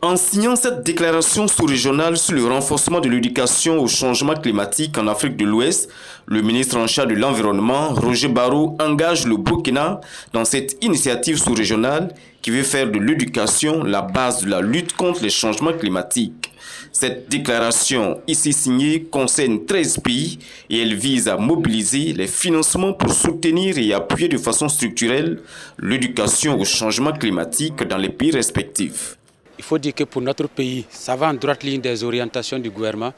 En signant cette déclaration sous-régionale sur le renforcement de l'éducation au changement climatique en Afrique de l'Ouest, le ministre en charge de l'Environnement, Roger Barrot, engage le Burkina dans cette initiative sous-régionale qui veut faire de l'éducation la base de la lutte contre les changements climatiques. Cette déclaration, ici signée, concerne 13 pays et elle vise à mobiliser les financements pour soutenir et appuyer de façon structurelle l'éducation au changement climatique dans les pays respectifs. Il faut dire que pour notre pays, ça va en droite ligne des orientations du gouvernement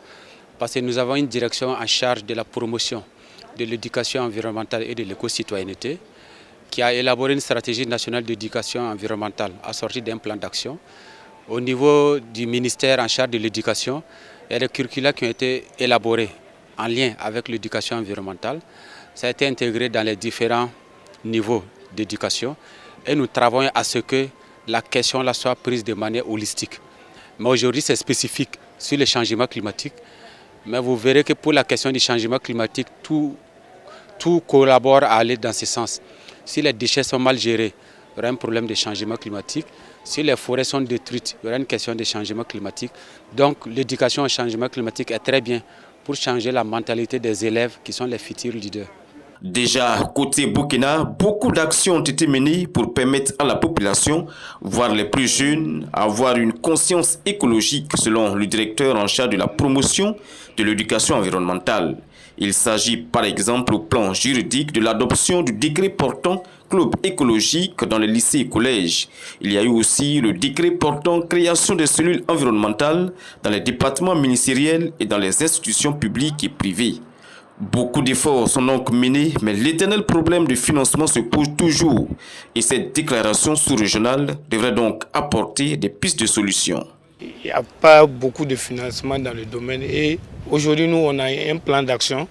parce que nous avons une direction en charge de la promotion de l'éducation environnementale et de l'éco-citoyenneté qui a élaboré une stratégie nationale d'éducation environnementale assortie d'un plan d'action. Au niveau du ministère en charge de l'éducation, il y a des curricula qui ont été élaborés en lien avec l'éducation environnementale. Ça a été intégré dans les différents niveaux d'éducation et nous travaillons à ce que la question là soit prise de manière holistique. Mais aujourd'hui, c'est spécifique sur le changement climatique. Mais vous verrez que pour la question du changement climatique, tout collabore à aller dans ce sens. Si les déchets sont mal gérés, il y aura un problème de changement climatique. Si les forêts sont détruites, il y aura une question de changement climatique. Donc l'éducation au changement climatique est très bien pour changer la mentalité des élèves qui sont les futurs leaders. Déjà, côté Burkina, beaucoup d'actions ont été menées pour permettre à la population, voire les plus jeunes, à avoir une conscience écologique, selon le directeur en charge de la promotion de l'éducation environnementale. Il s'agit par exemple au plan juridique de l'adoption du décret portant club écologique dans les lycées et collèges. Il y a eu aussi le décret portant création des cellules environnementales dans les départements ministériels et dans les institutions publiques et privées. Beaucoup d'efforts sont donc menés, mais l'éternel problème de financement se pose toujours. Et cette déclaration sous-régionale devrait donc apporter des pistes de solutions. Il n'y a pas beaucoup de financement dans le domaine et aujourd'hui nous on a un plan d'action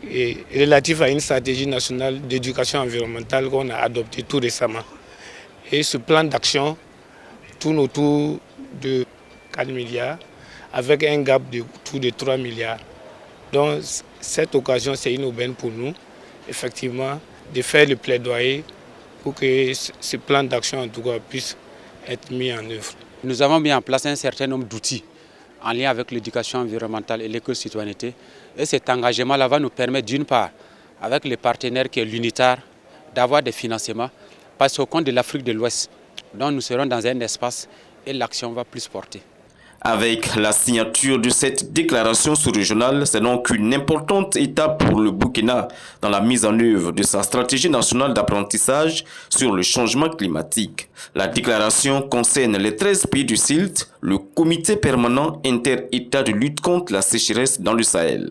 relatif à une stratégie nationale d'éducation environnementale qu'on a adopté tout récemment. Et ce plan d'action tourne autour de 4 milliards avec un gap de autour de 3 milliards. Donc cette occasion c'est une aubaine pour nous, effectivement, de faire le plaidoyer pour que ce plan d'action en tout cas puisse être mis en œuvre. Nous avons mis en place un certain nombre d'outils en lien avec l'éducation environnementale et l'éco-citoyenneté. Et cet engagement-là va nous permettre d'une part, avec les partenaires qui est l'UNITAR, d'avoir des financements, parce qu'au compte de l'Afrique de l'Ouest, dont nous serons dans un espace et l'action va plus porter. Avec la signature de cette déclaration sous-régionale, c'est donc une importante étape pour le Burkina dans la mise en œuvre de sa stratégie nationale d'apprentissage sur le changement climatique. La déclaration concerne les 13 pays du CILT, le comité permanent inter-État de lutte contre la sécheresse dans le Sahel.